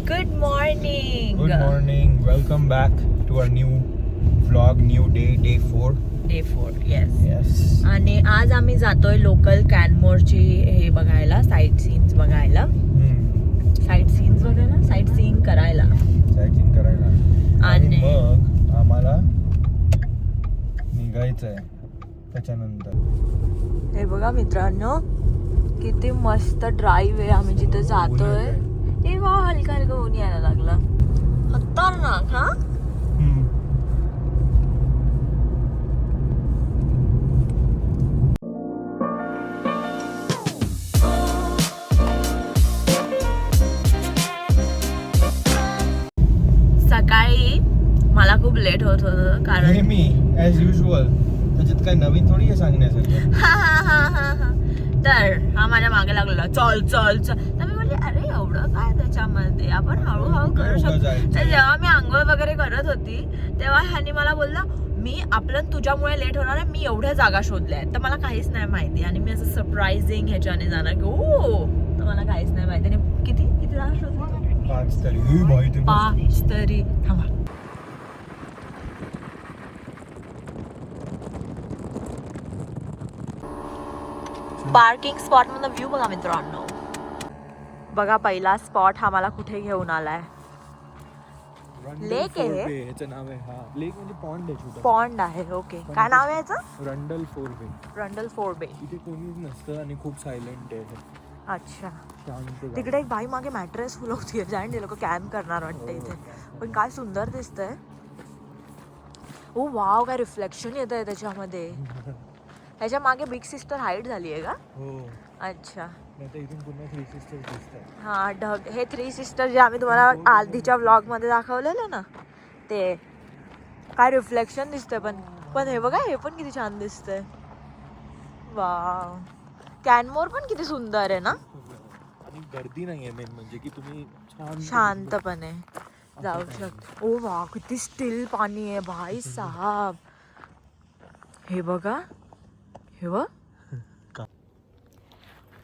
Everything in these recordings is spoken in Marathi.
Good morning. Good morning. Welcome back to our new vlog, new day 4. Day 4, yes. Yes. आणि आज आम्ही जातोय लोकल कॅनमोरची हे बघायला, साईट सीन्स बघायला. साईट सीइंग करायला. साईटिंग करायला. आणि मग आम्हाला निघायचंय त्याच्यानंतर. हे बघा मित्रांनो, किती मस्त ड्राईव्ह आहे. आम्ही जिथे जातोय हे वा हलका हलका ऊन यायला लागला. खतरनाक. हा सकाळी मला खूप लेट होत होतं कारण मी ऍज युजल त्याच्यात काय नवीन थोडी आहे सांगण्यासारखं. तर हा माझ्या मागे लागलेला चल चल चल. तर मी म्हटले अरे एवढं काय त्याच्यामध्ये, आपण हळूहळू करू शकतो. तर जेव्हा मी आंघोळ वगैरे करत होती तेव्हा ह्यानी मला बोलला आपलं तुझ्यामुळे लेट होणार आहे, मी एवढ्या जागा शोधल्या आहेत. तर मला काहीच नाही माहिती आणि मी असं सरप्राइझिंग ह्याच्याने जाणार की ओ, तर मला काहीच नाही माहिती. आणि किती जागा शोधल्या? 5 तरी. थांबा. पार्किंग स्पॉट मधला व्ह्यू बघा मित्रांनो. बघा पहिला स्पॉट हा मला कुठे घेऊन आलाय. लेक आहे, ह्याचं नाव आहे. हा लेक म्हणजे पॉन्ड आहे, छोटा पॉन्ड आहे. ओके, काय नाव आहे याचं? रंडल फोर बे. इथे कोणीच नसतं आणि खूप सायलेंट आहे. अच्छा. शांत. तिकडे एक बाई मागे मॅट्रेस फुलवतीये. जाईन ते लोक कॅम्प करणार वाटतं इथे. पण काय सुंदर दिसतंय. ओ वाव, काय रिफ्लेक्शन येत आहे त्याच्यामध्ये. ह्याच्या मागे बिग सिस्टर हाईड झाली आहे का? हो. अच्छा. इथून पुन्हा 3 सिस्टर्स दिसतात. हा ढग. हे 3 सिस्टर जे आम्ही तुम्हाला आधीच्या व्लॉग मध्ये दाखवलेलं ना, ते काय रिफ्लेक्शन दिसतंय. पण हे बघा, हे पण किती छान दिसतंय. वाव. कॅनमोर पण किती सुंदर आहे ना. आणि गर्दी नाहीये मेन म्हणजे की तुम्ही शांतपणे जाऊ शकता. ओ वा, किती स्टिल पाणी आहे भाई साहब. हे बघा, हे बघ.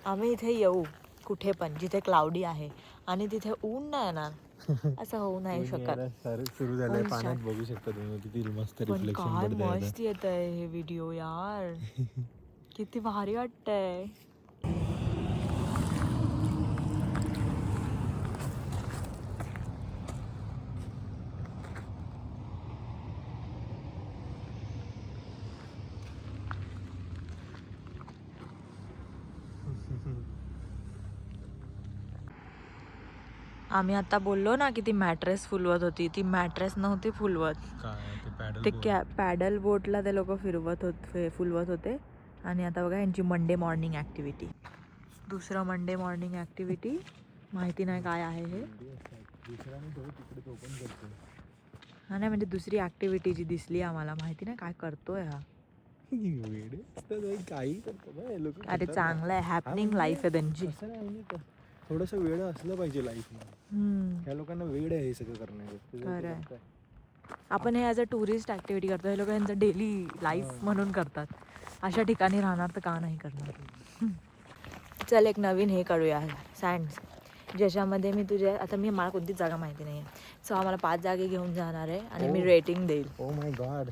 आम्ही इथे येऊ कुठे पण जिथे क्लाउडी आहे आणि तिथे ऊन नाही येणार, असं होऊ नाही शकत. सुरू झालंय पाण्यात, बघू शकता तुम्ही किती मस्त रिफ्लेक्शन काय पडतंय. मस्त येत आहे हे व्हिडिओ यार. किती भारी वाटतंय. आम्ही आता बोललो ना की ती मॅट्रेस फुलवत होती. ती मॅट्रेस नव्हती फुलवत, ते पॅडल बोटला ते लोक फुलवत होते. आणि आता बघा यांची मंडे मॉर्निंग ॲक्टिव्हिटी. दुसरं मंडे मॉर्निंग ॲक्टिव्हिटी माहिती नाही काय आहे हे. हा नाही म्हणजे दुसरी ॲक्टिव्हिटी जी दिसली आम्हाला, माहिती नाही काय करतोय हा. अरे चांगलं आहे, हॅपनिंग लाईफ आहे त्यांची. थोडस वेळ असलं पाहिजे लाईफ मध्ये. ह्या लोकांना वेळ आहे हे सगळं करण्याचं. आपण हे ॲज अ टुरिस्ट ॲक्टिव्हिटी करतो, हे लोक यांचं डेली लाईफ म्हणून करतात. अशा ठिकाणी राहणार तर का नाही करणार. चल एक नवीन हे करूया, सँड्स, ज्याच्यामध्ये मी आता मला कोणतीच जागा माहिती नाही आहे. सो आम्हाला 5 जागे घेऊन जाणार आहे आणि मी रेटिंग देईल. Oh my God.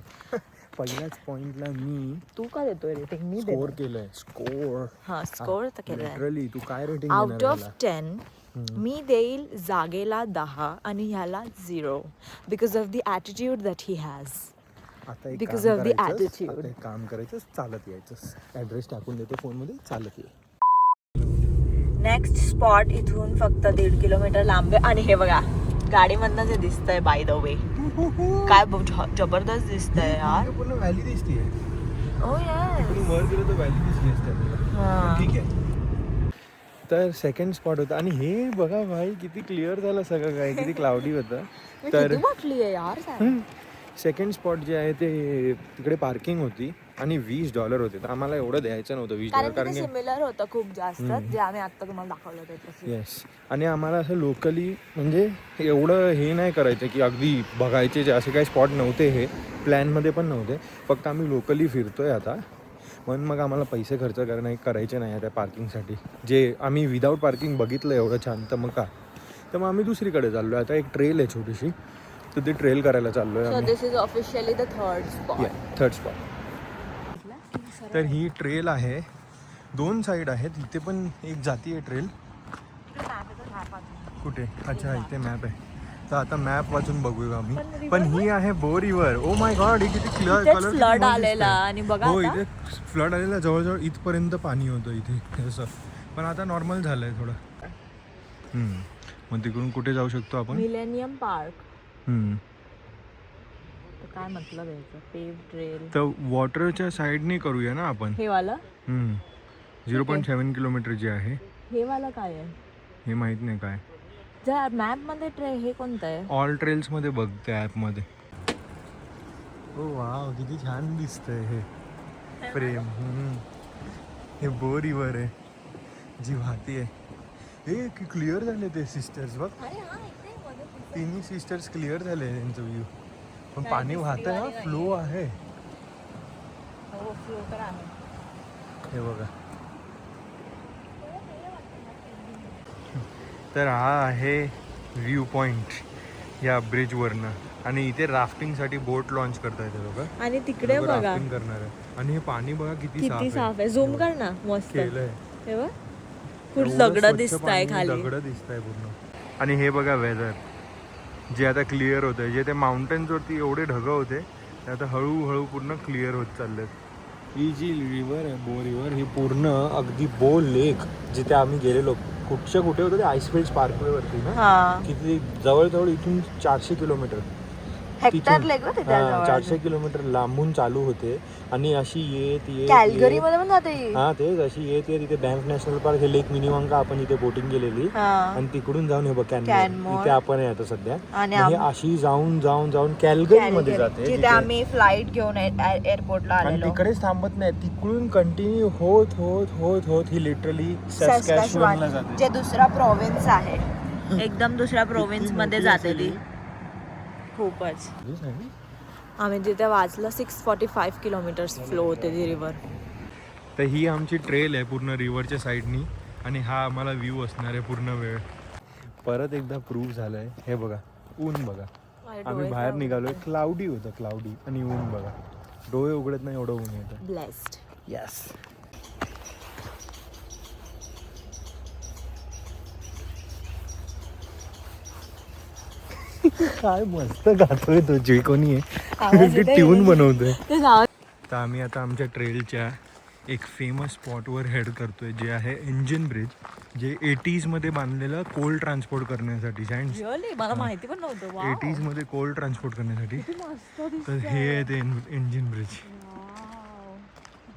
पहिल्याच पॉइंटला मी तू का देतोय रेटिंग? मी स्कोर केलंय. स्कोर तर केलंय. लिटरली तू काय रेटिंग आउट ऑफ 10 मी देईल जागेला 10 आणि ह्याला 0 because of the attitude that he has. Because of the attitude. काम करायचं, चालत यायचं. ॲड्रेस टाकून देतो फोनमध्ये, चालत ये. नेक्स्ट स्पॉट इथून फक्त 1.5 किलोमीटर लांब आहे. आणि हे बघा गाडीमधनं जे दिसतंय, बाय द वे काय जबरदस्त दिसतंय यार. पूर्ण व्हॅली दिसते. ओ यार, वर गेलो तर व्हॅली दिसली असते. ठीक आहे. तर सेकंड स्पॉट होता आणि हे बघा भाई किती क्लिअर झालं सगळं, काय किती क्लाउडी होतं. तर म्हटली आहे यार. सेकंड स्पॉट जे आहे ते तिकडे पार्किंग होती आणि $20 होते. तर आम्हाला एवढं द्यायचं नव्हतं $20, कारण सिमिलर होतं खूप जास्त जे आम्ही आता तुम्हाला दाखवलं होतं. येस. आणि आम्हाला असं लोकली म्हणजे एवढं हे नाही करायचं की अगदी बघायचे जे असे काही स्पॉट नव्हते, हे प्लॅनमध्ये पण नव्हते. फक्त आम्ही लोकली फिरतोय आता, म्हणून मग आम्हाला पैसे खर्च करायचे नाही त्या पार्किंगसाठी. जे आम्ही विदाऊट पार्किंग बघितलं एवढं छान, तर मग का. तर मग आम्ही दुसरीकडे चाललो आहे. आता एक ट्रेल आहे छोटीशी, तर ती ट्रेल करायला चाललो आहे सो आम्ही. This is officially the third spot. Third spot. तर ही ट्रेल आहे, 2 साईड आहेत. इथे पण एक जाती आहे ट्रेल. कुठे? अच्छा इथे मॅप आहे. तर आता मॅप वाचून बघूया आम्ही. पण ही आहे बो रिव्हर. ओ माय गॉड, ही किती कलर फ्लड आलेला आणि बघा हो, आता. इथे फ्लड आलेला, जवळजवळ इथपर्यंत पाणी होतं इथे असं. पण आता नॉर्मल झालंय थोडं. मग तिकडून कुठे जाऊ शकतो आपण? Millennium park. काय मतलब आहे पेव ट्रेल. तर वॉटरच्या साईडने करूया ना आपण. हे वाला 0.7 किलोमीटर जे आहे. हे वाला काय आहे? हे माहित नाही काय. जर मॅप मध्ये हे कोणतं आहे? ऑल ट्रेल्स मध्ये बघ त्या ऍप मध्ये. ओ वाव, किती छान दिसतंय हे प्रेम. हे बो रिव्हर आहे जी वाहती आहे. हे क्लिअर झाले ते सिस्टर्स बघ. तिन्ही सिस्टर्स क्लिअर झाले त्यांचं व्ह्यू. पण पाणी वाहत आहे, फ्लो आहे. हो, फ्लो तर आहे. हे बघा. तर हा आहे व्ह्यू पॉइंट या ब्रिजवरनं. आणि इथे राफ्टिंगसाठी बोट लॉन्च करता येते लोक. आणि तिकडे बघा राफ्टिंग करणार आहे. आणि हे पाणी बघा किती साफ आहे. झूम कर ना, मस्त केलंय. हे बघ, खूप दगड दिसताय खाली. दगड दिसताय पूर्ण. आणि हे बघा वेदर जे आता क्लिअर होत आहे. जे ते माउंटेन्स वरती एवढे ढग होते ते आता हळूहळू पूर्ण क्लिअर होत चाललेत. ही जी रिव्हर आहे बो रिव्हर, ही पूर्ण अगदी बो लेक जिथे आम्ही गेलेलो, कुठच्या कुठे होतं ते आईसफिल्ड पार्कवे वरती ना, किती जवळजवळ इथून 400 किलोमीटर हेक्टर लेक होते त्या जवळ. 400 किलोमीटर लांबून चालू होते. आणि अशी येत कॅलगरी मध्ये पण जाते. हा तेच, अशी येत तिथे बँक नॅशनल पार्क, हे लेक मिनिमंका आपण इथे बोटिंग केलेली. आणि तिकडून जाऊन हे बघ कॅनमोर, इथे आपण आहे आता सध्या. आणि अशी जाऊन जाऊन जाऊन कॅलगरी मध्ये जाते, जिथे आम्ही फ्लाईट घेऊन एअरपोर्टला आणि आलेलो. तिकडेच थांबत नाही, तिकडून कंटिन्यू होत होत होत होत ही लिटरली सॅस्कॅचुअनला जाते, जे दुसरा प्रोव्हिन्स आहे. एकदम दुसऱ्या प्रोव्हिन्स मध्ये जाते ती. खूपच. आम्ही जिथे वाचलं 645 किलोमीटर्स फ्लो होते ती रिव्हर. तर ही आमची ट्रेल आहे पूर्ण रिव्हरच्या साईडनी. आणि हा आम्हाला व्ह्यू असणार आहे पूर्ण वेळ. परत एकदा प्रूव्ह झालंय. हे बघा ऊन बघा. आम्ही बाहेर निघालोय, क्लाउडी होतं, क्लाउडी. आणि ऊन बघा, डोळे उघडत नाही एवढं ऊन येतं. ब्लेस्ड. यस. काय मस्त गातोय तो, जे कोणी आहे ट्यून बनवतोय. तर आम्ही आता आमच्या ट्रेलच्या एक फेमस स्पॉटवर हेड करतोय, जे आहे इंजिन ब्रिज, जे 80s मध्ये बांधलेलं कोल ट्रान्सपोर्ट करण्यासाठी. मला माहिती पण नव्हतं. 80s मध्ये कोल ट्रान्सपोर्ट करण्यासाठी. तर हे आहे ते engine bridge,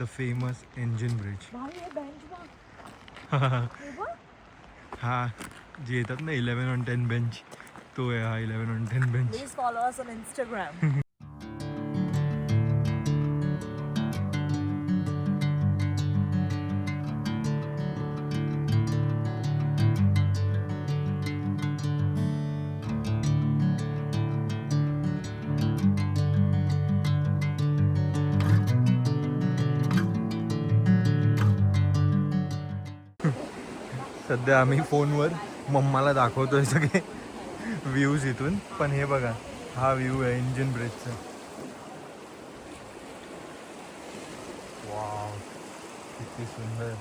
the famous engine bridge. हा जे येतात ना 11 on 10 बेंच, तो आहे हा 11 on 10 bench. Please follow us on Instagram. सध्या आम्ही फोनवर मम्माला दाखवतोय सगळे व्ह्यूज इथून. पण हे बघा, हा व्ह्यू आहे इंजिन ब्रिजचा. वाव, किती सुंदर.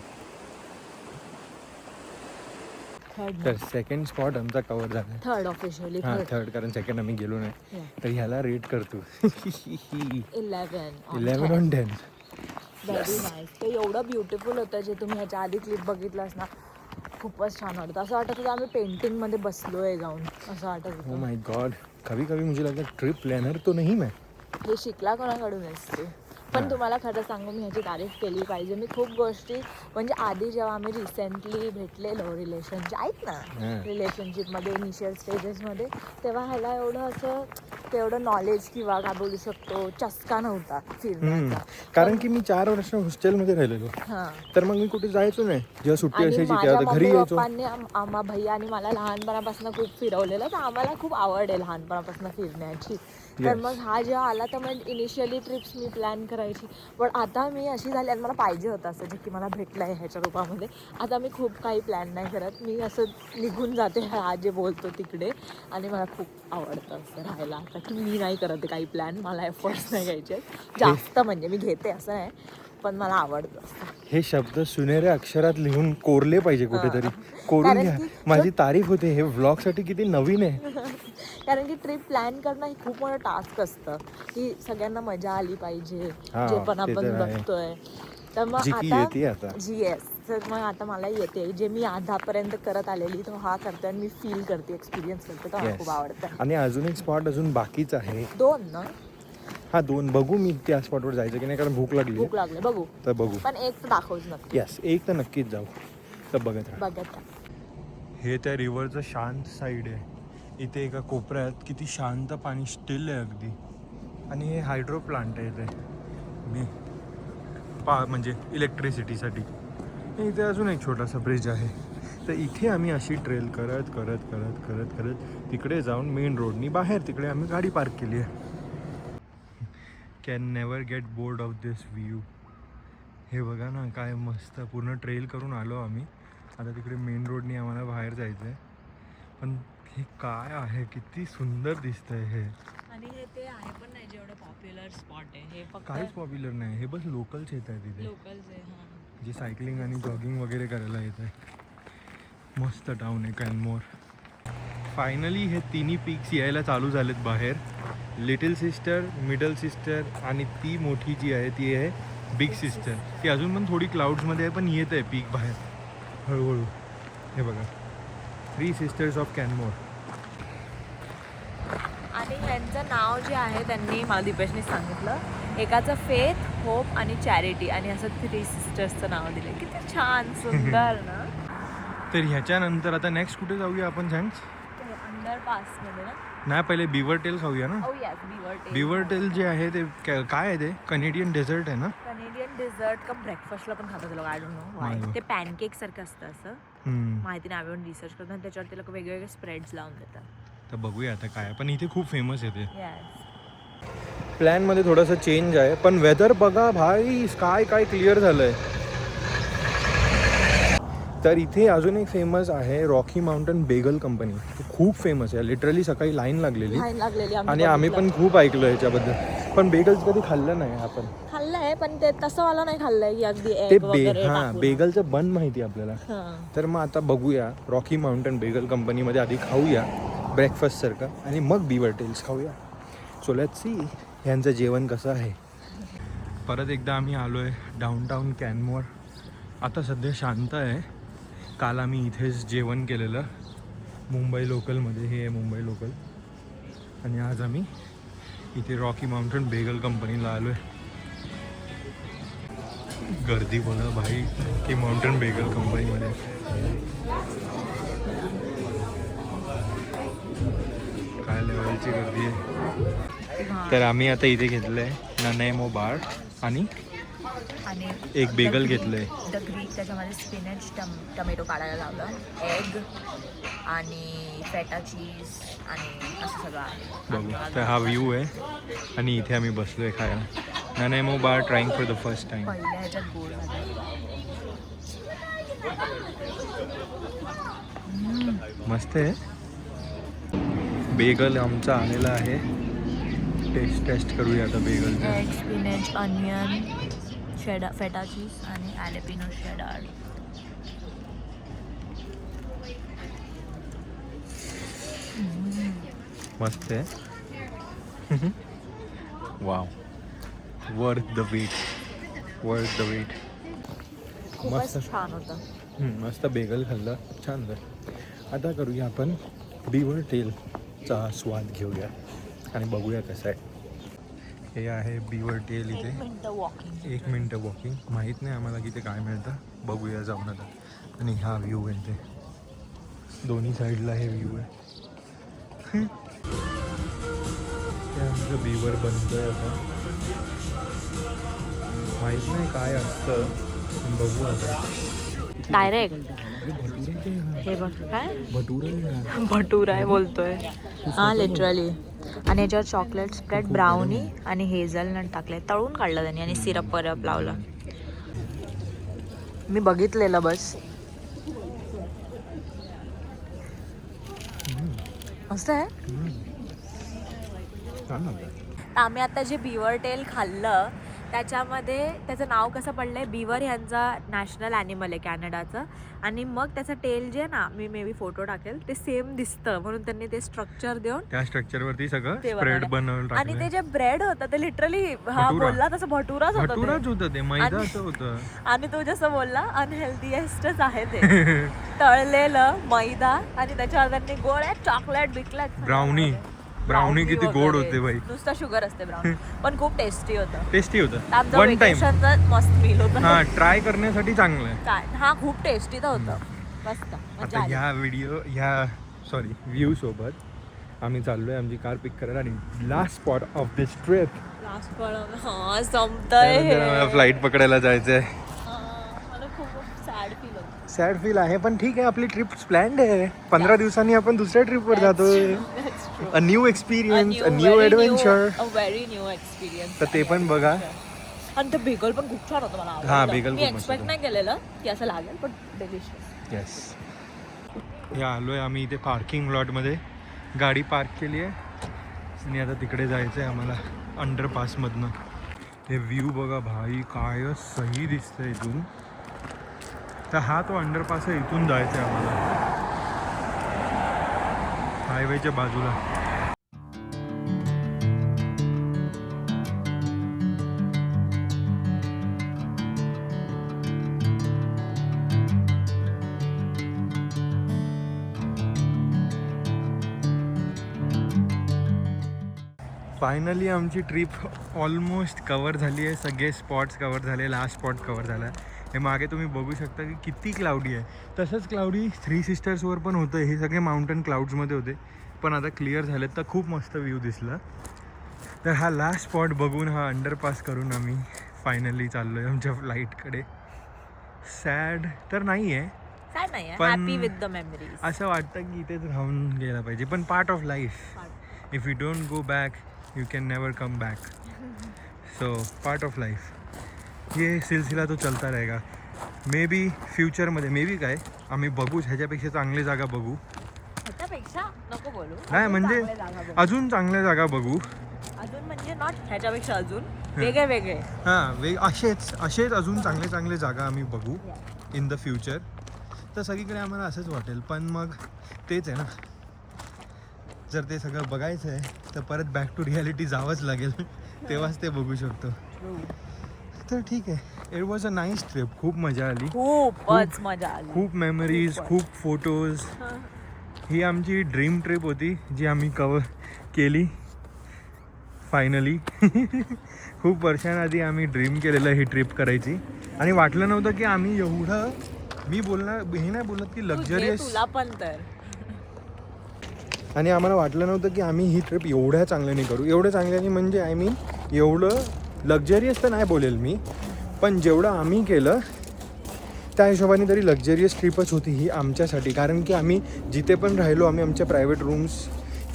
तर सेकंड स्पॉट आमचा कव्हर झाला. Third officially. हा थर्ड, कारण सेकंड आम्ही गेलो नाही. तर ह्याला रेट करतो 11 on 10. Very nice. ते एवढं ब्युटिफुल होतं, जे तुम्ही ह्याच्या आधी क्लिप बघितलास ना, खूपच छान वाटतं. असं वाटत होतं आम्ही पेंटिंग मध्ये बसलोय जाऊन, असं वाटत होतं. ओह माय गॉड, कभी कभी मुझे लगता है ट्रिप प्लॅनर तो नहीं मैं. हे शिकला कोणाकडून असते. पण तुम्हाला खरं सांगू, मी ह्याची तारीफ केली पाहिजे. मी खूप गोष्टी, म्हणजे आधी जेव्हा आम्ही रिसेंटली भेटलेलो रिलेशनशिप आहेत ना, रिलेशनशिपमध्ये इनिशियल स्टेजेसमध्ये, तेव्हा ह्याला एवढं असं तेवढं नॉलेज किंवा काय बोलू शकतो चस्का नव्हता फिरण्याचा. कारण की मी 4 वर्ष हॉस्टेलमध्ये राहिलेलो. तर मग मी कुठे जायचो नाही. जेव्हा सुट्टी असायची तेव्हा घरी यायचो. पप्पांनी आम्हा भैया आणि मला लहानपणापासून खूप फिरवलेलं, तर आम्हाला खूप आवड आहे लहानपणापासून फिरण्याची. तर मग हा जेव्हा आला, तर मग इनिशियली ट्रिप्स मी प्लॅन करायची करायची. पण आता मी अशी झाली आणि मला पाहिजे होतं असं जे की मला भेटलं आहे ह्याच्या रूपामध्ये. आता मी खूप काही प्लॅन नाही करत, मी असं निघून जाते हा जे बोलतो तिकडे. आणि मला खूप आवडतं असं राहायला आता की मी नाही करत काही प्लॅन, मला एफर्ट्स नाही घ्यायचे जास्त. म्हणजे मी घेते असं नाही, पण मला आवडतं असं. हे शब्द सुनेऱ्या अक्षरात लिहून कोरले पाहिजे कुठेतरी. कोरून कारण घ्या. की माझी तारीफ होते. हे व्लॉगसाठी किती नवीन आहे. कारण की ट्रिप प्लॅन करणं ही खूप मोठं टास्क असतं की सगळ्यांना मजा आली पाहिजे हा, जे पण ते आपण तर आहे. बघतोय. तर मग जी की येते आता. तर मग आता मला येते जे मी आतापर्यंत करत आलेली तो हा करते आणि मी फील करते, एक्सपिरियन्स करते, तर मला Yes. खूप आवडतं. आणि अजून एक स्पॉट अजून बाकीच आहे. 2 ना? हा 2 बघू मी त्या स्पॉटवर जायचं की नाही, कारण भूक लागली. भूक लागले बघू, तर बघू. पण एक तर दाखवच नक्की. यस, एक तर नक्कीच जाऊ. तर बघत राहा. बघत राहा. हे त्या रिव्हरचं शांत साईड आहे. इथे एका कोपऱ्यात किती शांत पाणी, स्टिल आहे अगदी. आणि हे हायड्रो प्लांट आहे इथे मी म्हणजे इलेक्ट्रिसिटीसाठी. इथे अजून एक छोटासा ब्रिज आहे. तर इथे आम्ही अशी ट्रेल करत करत करत करत करत तिकडे जाऊन मेन रोडनी बाहेर तिकडे आम्ही गाडी पार्क केली आहे. Can never get bored of this view. हे बघा ना, काय मस्त पूर्ण ट्रेल करून आलो आम्ही. आता तिकडे मेन रोडनी आम्हाला बाहेर जायचं आहे. पण हे काय आहे, किती सुंदर दिसतंय हे. आणि हे ते आहे पण नाही जेवढं पॉप्युलर स्पॉट आहे, हे फक्त काहीच पॉप्युलर नाही. हे बस लोकल्स येत आहेत तिथे, लोकल्स आहे. हां, जे सायकलिंग आणि जॉगिंग वगैरे करायला येत आहे. मस्त टाऊन आहे कॅनमोर. फायनली हे तिन्ही पीक्स यायला चालू झालेत बाहेर. लिटिल सिस्टर, मिडल सिस्टर आणि ती मोठी जी आहे ती आहे बिग सिस्टर. ती अजून पण थोडी क्लाउड्समध्ये आहे, पण येत आहे पीक बाहेर हळूहळू. हे बघा, 3 सिस्टर्स ऑफ कॅनमोर. आणि ह्यांचं नाव जे आहे त्यांनी मला दीपेशने सांगितलं, एकाचं फेथ, होप आणि चॅरिटी, आणि असं 3 सिस्टर्सचं नाव दिलं. किती छान, सुंदर ना. तर ह्याच्यानंतर आता नेक्स्ट कुठे जाऊया आपण सांग? अंडरपासमध्ये ना. नाही, पहिले बिवर टेल खाऊया ना. Oh yes, beaver tail. Beaver tail जे आहे ते काय आहे, ते कनेडियन डेझर्ट आहे ना. कनेडियन डिझर्ट का ब्रेकफास्टला पण खातात लोक, आय डोंट नो नाही. वाय. ते पॅनकेक सारखं असतं असं, माहिती नाही, आम्ही रिसर्च करतो आणि त्याच्यावर ते लोक वेगवेगळे स्प्रेड्स लावून देतात. तर बघूया आता काय. पण इथे खूप फेमस आहे ते. येस. प्लॅनमध्ये थोडंसं चेंज आहे, पण वेदर बघा भाई, स्काय काय क्लिअर झालं आहे. तर इथे अजून एक फेमस आहे रॉकी माउंटन बेगल कंपनी. खूप फेमस आहे, लिटरली सकाळी लाईन लागलेली. आणि आम्ही पण खूप ऐकलो ह्याच्याबद्दल, पण बेगल्स कधी खाल्लं नाही आपण. खाल्लंय पण ते तसं वाला नाही खाल्लंय की अगदी ते एग वगैरे हां, टाकून. बेगलचं बन माहिती आपल्याला. तर मग आता बघूया, रॉकी माउंटन बेगल कंपनीमध्ये आधी खाऊया ब्रेकफास्टसारखं, आणि मग बिवर टेल्स खाऊया. सो लेट्स सी ह्यांचं जेवण कसं आहे. परत एकदा आम्ही आलो आहे डाऊनटाऊन कॅनमोर. आता सध्या शांत आहे. काल आम्ही इथेच जेवण केलेलं मुंबई लोकलमध्ये. हे आहे मुंबई लोकल. आणि आज आम्ही इथे रॉकी माउंटन बेगल कंपनीला आलो आहे. गर्दी बघा भाई की माउंटन बेगल कंपनीमध्ये. काय लेवलची गर्दी आहे. तर आम्ही आता इथे घेतलं आहे ननैमो बार आणि एक बेगल घेतलंय. ग्रीक, त्याच्यामध्ये स्पिनच, टमॅटो काढायला लावलं, एग आणि फेटा चीज आणि असं सगळं आहे. बघू. तर हा व्ह्यू आहे आणि इथे आम्ही बसलोय खायला. Nanaimo bar trying for the first time. पहिल्या ह्याच्यात गोड झालं. मस्त आहे. बेगल आमचा आलेला आहे. टेस्ट करूया आता बेगलचा. एग, स्पिनच, अनियन, फेटा चीज आणि ॲलेपिनो शेडार. मस्त आहे. Wow, worth the wait, worth the wait. खूपच छान होतं. मस्त बेगल खाल्लं, छान झालं. आता करूया आपण बिवर टेलचा स्वाद घेऊया आणि बघूया कसं आहे. हे आहे बिवर टेल इथे. 1 मिनटं वॉकिंग. माहीत नाही आम्हाला की ते काय मिळतं, बघूया जाऊन आता. आणि हा व्ह्यू आहे ते, दोन्ही साईडला हे व्ह्यू आहे. ते आमचं बिवर बनतंय आता. माहीत नाही काय असतं, पण बघू आता. डायरेक्ट हे बघ काय भटुरा भटूर आहे बोलतोय. हा लिटरली आणि याच्यावर चॉकलेट स्प्रेड, ब्राउनी आणि हेझलनट टाकले, तळून काढलं त्यांनी आणि सिरप परत लावलं. मी बघितलेलं बस. मस्त आहे. आम्ही आता जे बिवर टेल खाल्लं त्याच्यामध्ये त्याचं नाव कसं पडलंय, बिवर ह्यांचा नॅशनल ॲनिमल आहे कॅनडाचं, आणि मग त्याचं टेल जे ना, मी मे बी फोटो टाकेल, ते सेम दिसतं म्हणून त्यांनी ते स्ट्रक्चर देऊन त्या स्ट्रक्चरवरती सगळं स्प्रेड बनवलं. आणि ते जे ब्रेड होतं ते लिटरली हा बोलला तसं भटुराच होतं ते मैदाचं होतं. आणि तू जसं बोलला अनहेल्दीएस्टच आहे ते. तळलेलं मैदा आणि त्याच्यावर त्यांनी गोळ्या चॉकलेट बिकलेट, ब्राउनी किती गोड होते बाई. नुसतं शुगर असते ब्राउनी, पण खूप टेस्टी होतं. आमचं वन टाइम मस्त मील होतं. हा, ट्राय करण्यासाठी चांगलं आहे. हा खूप टेस्टी तर होतं. मस्त. आता व्ह्यू सोबत आम्ही चाललोय आमची कार पिक करायला आणि last spot of this trip. संपतंय. फ्लाईट पकडायला जायचंय. मला खूप सॅड फील होतं. सॅड फील आहे पण ठीक आहे, आपली ट्रिप प्लॅन्ड आहे. 15 दिवसांनी आपण दुसऱ्या ट्रिपवर जातोय. A new experience, a new adventure. Very new experience. तर ते पण बघा. आणि ते बेगल पण खूप छान होतं. मला हा, बेगल मी खूप मस्त एक्सपेक्ट नाही केलेलं की असं लागेल, पण डिलिशियस. येस. या आलोय आम्ही इथे पार्किंग लॉटमध्ये, गाडी पार्क केली आहे आणि आता तिकडे जायचं आहे आम्हाला अंडरपासमधनं. हे व्ह्यू बघा भाई, काय सही दिसतंय इथून. तर हा तो अंडरपास आहे, इथून जायचं आहे आम्हाला हायवेच्या बाजूला. फायनली आमची ट्रिप ऑलमोस्ट कवर झाली आहे. सगळे स्पॉट्स कवर झाले, लास्ट स्पॉट कवर झाला आहे. हे मागे तुम्ही बघू शकता की किती क्लाउडी आहे. तसंच क्लाउडी थ्री सिस्टर्सवर पण होतं. हे सगळे माउंटन क्लाउड्समध्ये होते, पण आता क्लिअर झालेत तर खूप मस्त व्ह्यू दिसला. तर हा लास्ट स्पॉट बघून, हा अंडरपास करून आम्ही फायनली चाललो आहे आमच्या फ्लाईटकडे. सॅड तर नाही आहे, पण असं वाटतं की इथेच राहून गेला पाहिजे, पण part of life. If you don't go back you can never come back. So part of life. ये सिलसिला तो चलता रहेगा. मे बी फ्युचरमध्ये, मे बी काय आम्ही बघू, ह्याच्यापेक्षा चांगली जागा बघू. ह्याच्यापेक्षा नको बोलू, नाही म्हणजे अजून चांगल्या जागा बघू. अजून म्हणजे नॉट ह्याच्यापेक्षा, अजून वेगळे हां, असेच अजून चांगले जागा आम्ही बघू इन द फ्युचर. तर सगळीकडे आम्हाला असंच वाटेल, पण मग तेच आहे ना, जर ते सगळं बघायचं आहे तर परत बॅक टू रियालिटी जावंच लागेल, तेव्हाच ते बघू शकतो. तर ठीक आहे. It was a nice trip. खूप मजा आली, खूपच मजा आली, खूप मेमरीज, खूप फोटोज. ही आमची ड्रीम ट्रिप होती जी आम्ही कवर केली फायनली. खूप वर्षांआधी आम्ही ड्रीम केलेलं ही ट्रिप करायची आणि वाटलं नव्हतं की आम्ही एवढं, मी हे नाही बोलत की लक्झरियस, तुला पण तर, आणि आम्हाला वाटलं नव्हतं की आम्ही ही ट्रिप एवढ्या चांगल्याने करू. एवढ्या चांगल्याने म्हणजे आय मीन एवढं लक्झरियस तर नाही बोलेल मी, पण जेवढं आम्ही केलं त्या हिशोबाने तरी लक्झरियस ट्रिपच होती ही आमच्यासाठी. कारण की आम्ही जिथे पण राहिलो, आम्ही आमच्या प्रायव्हेट रूम्स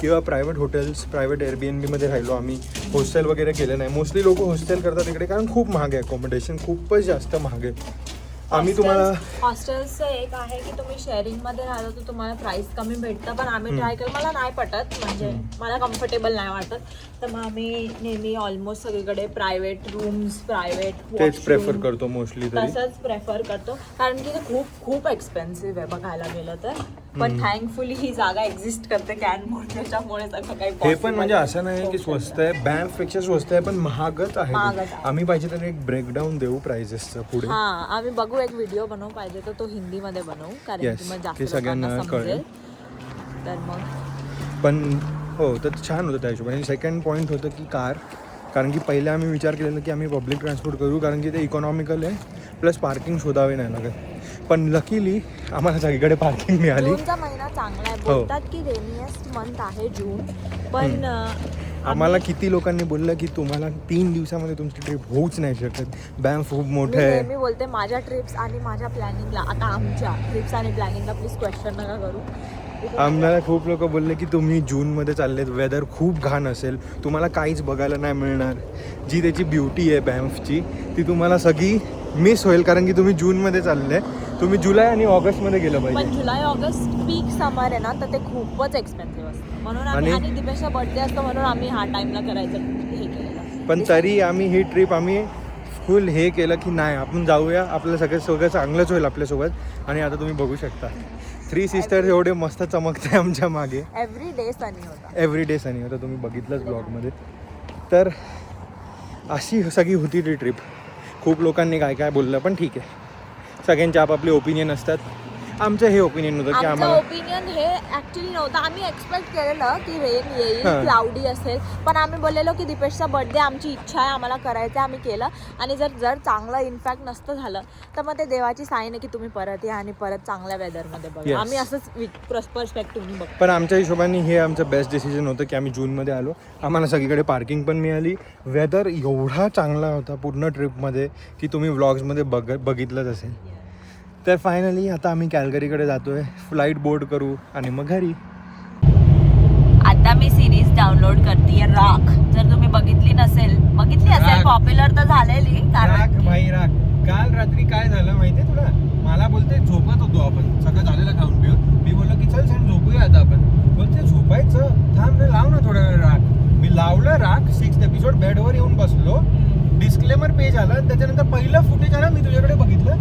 किंवा प्रायव्हेट हॉटेल्स, प्रायव्हेट एअरबीएनबीमध्ये राहिलो. आम्ही हॉस्टेल वगैरे केलं नाही. मोस्टली लोक हॉस्टेल करतात तिकडे, कारण खूप महाग आहे अकोमोडेशन, खूपच जास्त महाग आहे. आम्ही तुम्हाला हॉस्टेलचं एक आहे की तुम्ही शेअरिंग मध्ये राहिलो तर तुम्हाला प्राइस कमी भेटतं, पण आम्ही ट्राय केलं, मला नाही पटत, म्हणजे मला कम्फर्टेबल नाही वाटत. तर मग आम्ही नेहमी ऑलमोस्ट सगळीकडे प्रायव्हेट रूम्स, प्रायव्हेट तेच प्रेफर करतो मोस्टली. तसंच प्रेफर करतो, कारण की ते खूप एक्सपेन्सिव्ह आहे बघायला गेलं तर. पण थँकफुली ही जागा एक्झिस्ट करते कॅनमोड, त्याच्यामुळे सगळं काही हे पण म्हणजे असं नाही की स्वस्त आहे, बँकपेक्षा स्वस्त आहे, पण महागच आहे. आम्ही पाहिजे तर एक ब्रेकडाऊन देऊ प्राइसेसचं पुढे. हां, आम्ही बघू, एक व्हिडिओ बनवू, पाहिजे तर तो हिंदीमध्ये बनवू, कारण की मग जास्त सगळ्यांना कळेल. तर मग पण हो, तर छान होतं त्या हिशोबाने. सेकंड पॉईंट होतं की कार, कारण की पहिले आम्ही विचार केलेला की आम्ही पब्लिक ट्रान्सपोर्ट करू, कारण की ते इकॉनॉमिकल आहे, प्लस पार्किंग शोधावे नाही लागत. पण लकीली आम्हाला सगळीकडे पार्किंग मिळाली. जूनचा महिना चांगला आहे, बोलतात की रेनिएस्ट मंथ आहे जून, पण आम्हाला किती लोकांनी बोललं की तुम्हाला 3 दिवसामध्ये तुमची ट्रिप होऊच नाही शकत, बॅम खूप मोठं आहे. मी बोलते माझ्या ट्रिप्स आणि माझ्या प्लॅनिंगला, आता आमच्या ट्रिप्स आणि प्लॅनिंगला प्लीज क्वेश्चन नका करू. आम्हाला खूप लोक बोलले की तुम्ही जूनमध्ये चाललेत, वेदर खूप घाण असेल, तुम्हाला काहीच बघायला नाही मिळणार. जी त्याची ब्युटी आहे बॅम्फची ती तुम्हाला सगळी मिस होईल, कारण की तुम्ही जूनमध्ये चालले. तुम्ही जुलै आणि ऑगस्टमध्ये गेलं पण पाहिजे. जुलै ऑगस्ट पीक समर आहे ना, तर ते खूपच एक्सपेन्सिव्ह असतं. म्हणून आणि दीपेशचा बर्थडे असतो म्हणून आम्ही हा टाइमला करायचं हे केलेलं. पण तरी आम्ही ही ट्रिप आम्ही फुल हे केलं की नाही आपण जाऊया, आपलं सगळं चांगलंच होईल आपल्यासोबत. आणि आता तुम्ही बघू शकता 3 सिस्टर्स एवढे मस्त चमकते आमच्या मागे. एव्हरी डे सनी होता. तुम्ही बघितलंच ब्लॉगमध्ये. तर अशी सगळी होती ती ट्रिप. खूप लोकांनी काय काय बोललं, पण ठीक आहे, सगळ्यांचे आपापले ओपिनियन असतात. आमचं हे ओपिनियन होतं की आम्हाला ओपिनियन हे ऍक्च्युली नव्हतं. आम्ही एक्सपेक्ट केलेलं की रेन येईल, क्लाउडी असेल, पण आम्ही बोललेलो की दीपेशचा बर्थडे आमची इच्छा आहे, आम्हाला करायचं आहे, आम्ही केलं. आणि जर चांगलं इनफॅक्ट नसतं झालं तर मग ते देवाची साईन आहे की तुम्ही परत या आणि परत चांगल्या वेदरमध्ये बघा. आम्ही असंच पर्स्पेक्टिव्हनी बघतो. पण आमच्या हिशोबाने हे आमचं बेस्ट डिसिजन होतं की आम्ही जूनमध्ये आलो. आम्हाला सगळीकडे पार्किंग पण मिळाली. वेदर एवढा चांगला होता पूर्ण ट्रिपमध्ये की तुम्ही व्लॉग्समध्ये बघितलंच असेल. तर फायनली आता आम्ही कॅल्गरीकडे जातोय. फ्लाईट बोर्ड करू आणि मग घरी. आता मी सिरीज डाउनलोड करते राख. जर तुम्ही बघितली असेल पॉप्युलर तर झालेली. काल रात्री काय झालं माहितीये तुला? मला बोलते झोपत होतो आपण, सगळं झालेलं खाऊन पिऊन. मी बोललो की चल झोपूया आता आपण. बोलते झोपायचं, थांब रे लाव ना थोडा वेळ राख. मी लावलं राख. 6th एपिसोड बेडवर येऊन बसलो. डिस्क्लेमर पेज आला, त्याच्यानंतर पहिलं फुटेज आला, मी तुझ्याकडे बघितलं.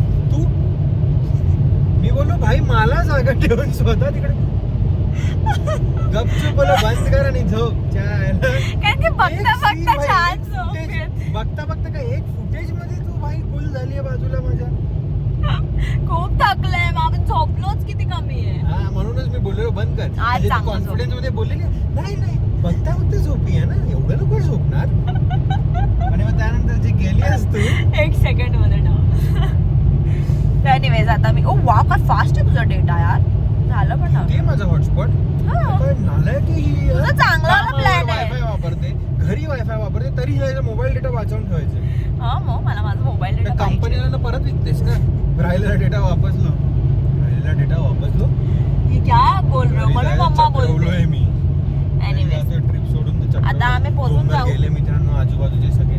मी बोललो भाई मला जागा ठेवून स्वतः तिकडे गपचूप बोला बंद कर आणि झोप. बघता काय एक फुटेज मध्ये तू भाई फुल झाली बाजूला माझ्या. खूप थकलंय, आपण झोपलोच किती कमी आहे. हा म्हणूनच मी बोललो बंद कर. कॉन्फिडन्स मध्ये बोललेली नाही बघता झोपी आहे ना, एवढं नको झोपणार. आणि मग त्यानंतर जे गेली असतो 1 सेकंड मध्ये एनिवेज आता मी वाव काय फास्ट आहे तुझा डेटा यार. झालं पण ते माझं हॉटस्पॉट नालाय की चांगला प्लॅन आहे. वायफाय वापरते, घरी वायफाय वापरते, तरी मोबाईल डेटा वाचवून ठेवायचे. हा मग मला माझा मोबाईल डेटा कंपनीला परत विकतेस का? राहिलेला डेटा वापसलो. क्या बोल रहे हो? म्हणून मम्मा बोलते मी. एनिवेज ट्रिप सोडून आता आम्ही पोहोचून जाऊ. गेले मित्रांनो आजूबाजूचे सगळे.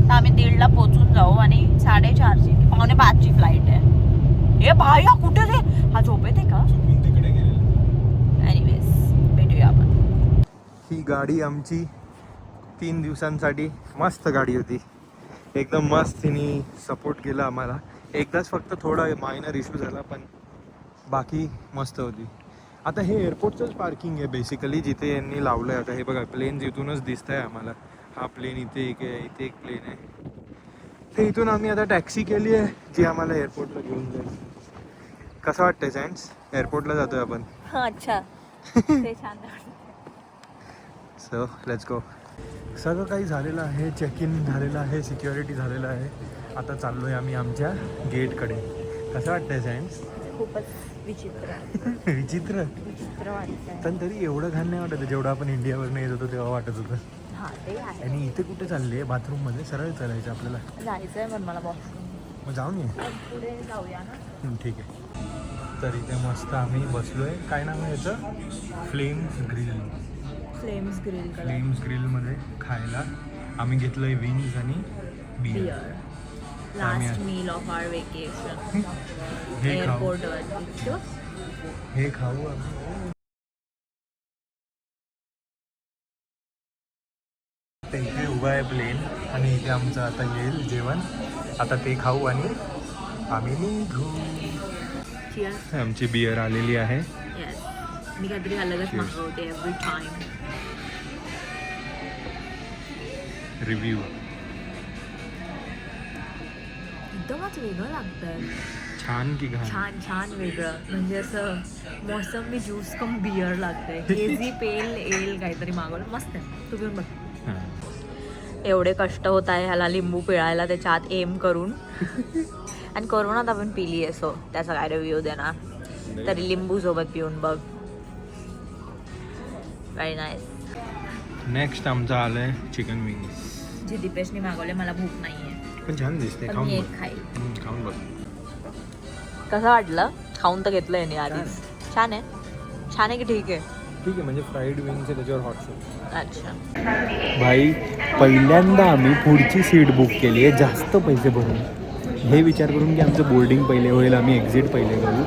तर आम्ही 1:30ला पोहोचून जाऊ आणि 4:30ची 4:45ची फ्लाईट आहे. ए भाई हा कुठे रे? हा झोपेत आहे का? चुकून तिकडे गेलेलो. एनिवेज भेटूया आपण. ही गाडी आमची 3 दिवसांसाठी मस्त गाडी होती. एकदम मस्त तिने सपोर्ट केला आम्हाला. एकदाच फक्त थोडा मायनर इश्यू झाला, पण बाकी मस्त होती. आता हे एअरपोर्टचंच पार्किंग आहे बेसिकली, जिथे यांनी लावलं आहे. आता हे बघा प्लेन इथूनच दिसत आहे आम्हाला. हा प्लेन इथे एक आहे, इथे एक प्लेन आहे. ते इथून आम्ही आता टॅक्सी केली आहे जी आम्हाला एअरपोर्टला घेऊन जाईल. कसं वाटतंय सँड्स? एअरपोर्टला जातोय आपण. अच्छा ते छान. So let's go. सगळं काही झालेलं आहे. चेक इन झालेलं आहे, सिक्युरिटी झालेलं आहे. आता चाललो आहे आम्ही आमच्या गेटकडे. कसं वाटतंय सँड्स? खूपच विचित्र विचित्र वाटतंय. पण तरी एवढं घाण नाही वाटत जेवढं आपण इंडियावरनं येत होतो तेव्हा वाटत होतं. हा ते आहे. आणि इथे कुठे चालले? बाथरूममध्ये सरळ चालायचं आपल्याला. जायचंय पण मला वॉशरूम. मग जाऊन ये. पुढे जाऊया ना. ठीक आहे. तर इथे मस्त आम्ही बसलोय. काय नाव आहे याचं? फ्लेम्स ग्रिलमध्ये खायला आम्ही घेतलंय विंग्स आणि beer. Last meal of our vacation एअरपोर्टवर. हे खाऊ आम्ही. इथे उभा आहे प्लेन आणि इथे आमचं आता येईल जेवण. आता ते खाऊ आणि आम्ही निघू. आमची बियर आलेली आहे. मी काहीतरी अलगच मागवते एव्हरी टाइम. रिव्ह्यू एकदमच वेगळं लागतंय. छान की घाण? छान वेगळं. म्हणजे असं मोसंबी ज्यूस कम बियर लागतंय. हेझी पेल एल काहीतरी मागवलं. मस्त आहे. तू घेऊन बघ. एवढे कष्ट होत आहे ह्याला लिंबू पिळायला त्याच्या आत एम करून. आणि कोरोनात आपण पिली आहे, सो त्याचा काय रिव्ह्यू देणार. तरी लिंबू सोबत पिऊन बघ. Very nice. नेक्स्ट आमचं आलंय चिकन विंग्स जी दीपेशने मागवले. मला भूक नाहीये पण छान दिसते. पण खाऊन मी बघ. एक खाईल. खाऊन बघ. कसं वाटलं? खाऊन तर घेतलंय नाही आधीच. छान आहे. छान आहे की ठीक आहे? ठीक आहे, म्हणजे फ्राईड विंग्स आहे त्याच्यावर हॉट सॉस. अच्छा. भाई पहिल्यांदा आम्ही पुढची सीट बुक केली आहे जास्त पैसे भरून, हे विचार करून की आमचं बोर्डिंग पहिले होईल, आम्ही एक्झिट पहिले करू.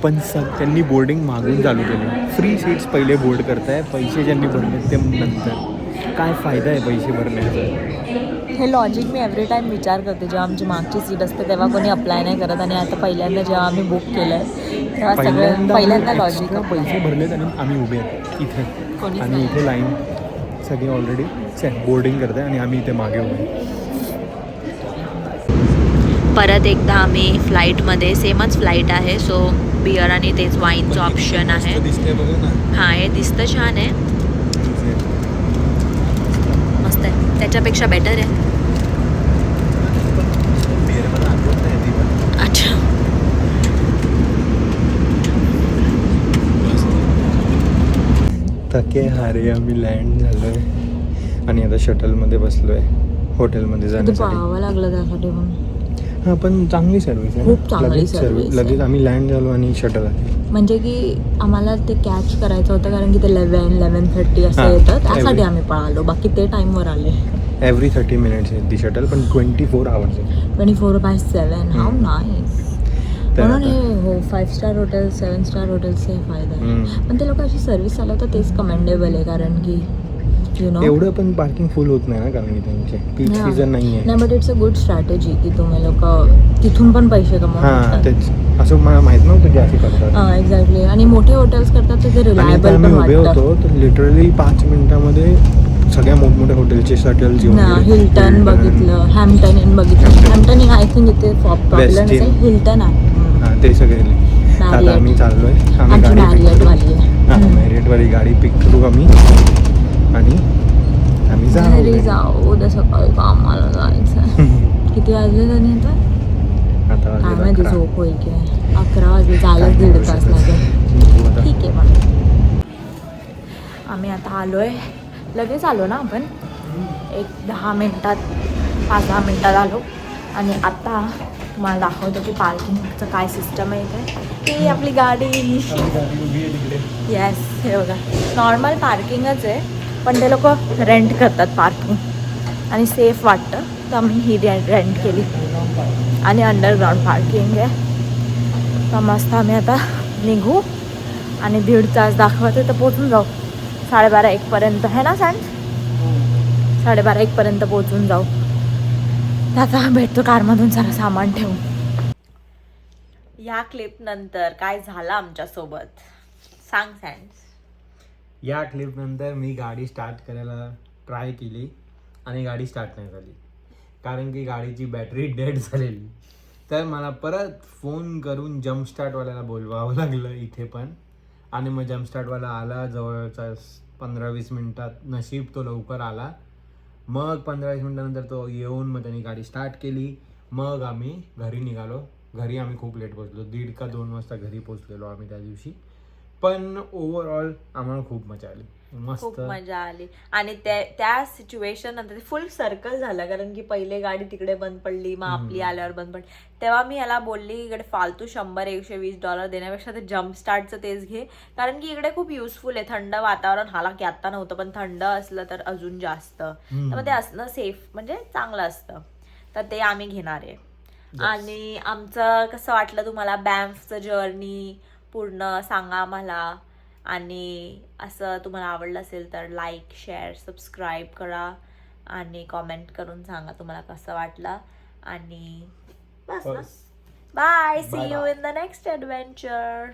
पण त्यांनी बोर्डिंग मागून चालू केली. फ्री सीट्स पहिले बोर्ड करताय, पैसे ज्यांनी भरले ते नंतर. काय फायदा आहे पैसे भरण्याचा? हे लॉजिक मी एव्हरी टाईम विचार करते जेव्हा आमची मागची सीट असते तेव्हा कोणी अप्लाय नाही करत, आणि आता पहिल्यांदा जेव्हा आम्ही बुक केलं आहे तेव्हा सगळं पहिल्यांदा लॉजिक पैसे भरलेत आणि आम्ही उभे आहेत इथे, कोणीच आणि नाही. इथे लाईन सगळी ऑलरेडी बोर्डिंग करते आणि आम्ही इथे मागे उभे. परत एकदा आम्ही फ्लाईटमध्ये, सेमच फ्लाईट आहे, सो बिअर आणि तेच वाईनचं ऑप्शन आहे. दिसते बघा ना. हां, हे दिसतं छान आहे, मस्त आहे, त्याच्यापेक्षा बेटर आहे. अच्छा. थके हारे आम्ही लँड झालोय आणि आता शटलमध्ये बसलोय हॉटेलमध्ये जाण्यासाठी. पाहावं लागलं त्यासाठी पण. हां, पण चांगली सर्व्हिस आहे, खूप चांगली लगेच service लगेच आम्ही लँड झालो आणि शटल आली. म्हणजे की आम्हाला ते कॅच करायचं होतं कारण की ते 11:30 असं हां, येतं, त्यासाठी आम्ही पळालो, बाकी ते टाईमवर आले. एव्हरी 30 मिनिट्स आहे ती शटल, पण 24 आवर्स आहे. 24/7. How nice. तर म्हणून आता- हे हो 5 स्टार हॉटेल 7 स्टार हॉटेल्सचे फायदा आहे. हम्म. पण ते लोक अशी सर्व्हिस चालवतात तेच कमेंडेबल आहे, कारण की यु नो एवढं पण पार्किंग फुल होत नाही ना, कारण की त्यांचे पीक सीझन नाही आहे. नाही, but it's a good strategy की तुम्ही लोक तिथून पण पैसे हां, कमवतात. तेच असं मला माहित नव्हतं की असं करतात. एक्झॅक्टली. आणि मोठे हॉटेल्स करतात तर ते आणि इथे रिलायबल आम्ही पण उभे वाटतं. होतो तर लिटरली 5 मिनिटामध्ये सगळ्या मोठमोठ्या हॉटेलचे शटल्स येऊन गेले. हिल्टन बघितलं, हॅम्प्टन इन बघितलं. हॅम्प्टन इन आय थिंक इथे पॉप्युलर Westin. नसेल, हिल्टन आहे. हां, ते सगळे आता आम्ही चाललोय. आम्ही आमची गाडी pick मॅरियट करू. वाली आहे. हां, मॅरियटवाली गाडी पिक करू आम्ही आणि आम्ही घरी जाऊ, उद्या सकाळी कामाला जायचं. किती वाजले तरी आता? आता काय वाजले माहिती 11. झोप होईल की नाही. 11 वाजले, जायलाच काय 1.5 तास करू लागेल. बघू आता. ठीक आहे मग. आम्ही आता आलोय, लगेच आलो ना आपण, एक 10 मिनिटात, 5-10 मिनिटात आलो. आणि आता तुम्हाला दाखवतो की पार्किंगचं काय सिस्टम आहे इथे. ती आपली गाडी, येस, हे बघा, नॉर्मल पार्किंगच आहे, पण ते लोक रेंट करतात पार्किंग आणि सेफ वाटतं, तर आम्ही ही रेंट केली. आणि अंडरग्राऊंड पार्किंग आहे. तर मस्त आम्ही आता निघू आणि 1.5 तास दाखवते तर पोचून जाऊ. 12:30-1 पर्यंत आहे ना सँड? 12:30-1 पर्यंत पोचून जाऊ. तर आता भेटतो कारमधून सारं सामान ठेवून. या क्लिप नंतर काय झालं आमच्यासोबत सांग सँड. या क्लिप नंतर मी गाडी स्टार्ट करायला ट्राय केली आणि गाडी स्टार्ट नाही झाली, कारण की गाडीची बॅटरी डेड झालेली. तर मला परत फोन करून जम्पस्टार्टवाल्याला बोलवावं लागलं इथे पण. आणि मग जम्पस्टार्टवाला आला जवळपास 15-20 मिनटात, नशीब तो लवकर आला. मग 15-20 मिनटानंतर तो येऊन मग त्यांनी गाडी स्टार्ट केली. मग आम्ही घरी निघालो. घरी आम्ही खूप लेट पोचलो, 1:30 का 2 वाजता घरी पोचलेलो आम्ही त्या दिवशी. पण ओव्हरऑल आम्हाला खूप मजा आली, मस्त खूप मजा आली. आणि त्या सिच्युएशन नंतर फुल सर्कल झालं, कारण की पहिले गाडी तिकडे बंद पडली, मग आपली आल्यावर बंद पडली. तेव्हा मी याला बोलली इकडे फालतू $100-120 देण्यापेक्षा ते जम्प स्टार्टचं तेच घे, कारण की इकडे खूप युजफुल आहे. थंड वातावरण, हाला की आत्ता नव्हतं पण थंड असलं तर अजून जास्त, तर मग ते असणं सेफ म्हणजे चांगलं असतं. तर ते आम्ही घेणार आहे. आणि आमचं कसं वाटलं तुम्हाला बॅम्फचं जर्नी पूर्ण सांगा आम्हाला. आणि असं तुम्हाला आवडलं असेल तर लाईक, शेअर, सबस्क्राईब करा आणि कॉमेंट करून सांगा तुम्हाला कसं वाटलं. आणि बस ना, bye, see you in the next adventure.